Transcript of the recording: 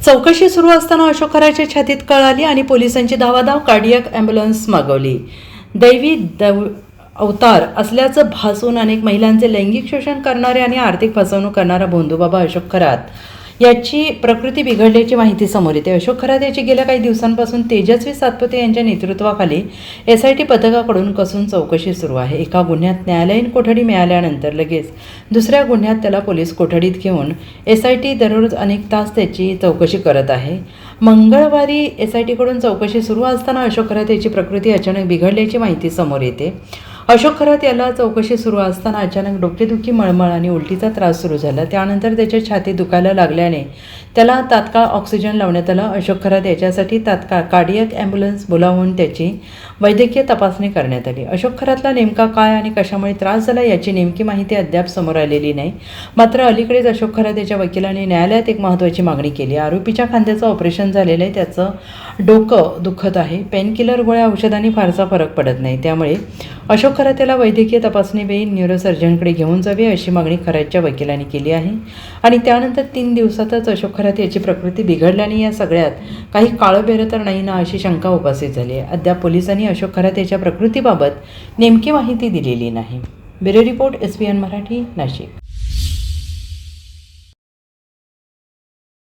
चौकशी सुरू असताना अशोक खराच्या छातीत कळ आली आणि पोलिसांची धावाधाव, कार्डियक ॲम्ब्युलन्स मागवली. दैवी अवतार असल्याचं भासून अनेक महिलांचे लैंगिक शोषण करणारे आणि आर्थिक फसवणूक करणारा भोंदूबाबा अशोक खरात याची प्रकृती बिघडल्याची माहिती समोर येते. अशोक खरात याची गेल्या काही दिवसांपासून तेजस्वी सातपुते यांच्या नेतृत्वाखाली SIT पथकाकडून कसून चौकशी सुरू आहे. एका गुन्ह्यात न्यायालयीन कोठडी मिळाल्यानंतर लगेच दुसऱ्या गुन्ह्यात त्याला पोलीस कोठडीत घेऊन SIT दररोज अनेक तास त्याची चौकशी करत आहे. मंगळवारी SITकडून चौकशी सुरू असताना अशोक खरात याची प्रकृती अचानक बिघडल्याची माहिती समोर येते. अशोक खरात याला चौकशी सुरू असताना अचानक डोकेदुखी, मळमळ आणि उलटीचा त्रास सुरू झाला. त्यानंतर त्याच्या छातीत दुखायला लागल्याने त्याला तात्काळ ऑक्सिजन लावण्यात आला. अशोक खरात याच्यासाठी तात्काळ कार्डियक ॲम्ब्युलन्स बोलावून त्याची वैद्यकीय तपासणी करण्यात आली. अशोक खरातला नेमका काय आणि कशामुळे त्रास झाला याची नेमकी माहिती अद्याप समोर आलेली नाही. मात्र अलीकडेच अशोक खरात याच्या वकिलांनी न्यायालयात एक महत्त्वाची मागणी केली. आरोपीच्या खांद्याचं ऑपरेशन झालेलं आहे, त्याचं डोकं दुखत आहे. पेनकिलर गोळ्या औषधांनी फारसा फरक पडत नाही. त्यामुळे अशोक खरात याला वैद्यकीय तपासणीवेळी न्यूरोसर्जनकडे घेऊन जावे अशी मागणी खरातच्या वकिलांनी केली आहे. आणि त्यानंतर 3 दिवसातच अशोक खरात याची प्रकृती बिघडल्याने या सगळ्यात काही काळबेरं तर नाही ना अशी शंका उपस्थित झाली आहे. अद्याप पोलिसांनी अशोक खरात याच्या प्रकृतीबाबत नेमकी माहिती दिलेली नाही. Bureau report, SBN Marathi, Nashik.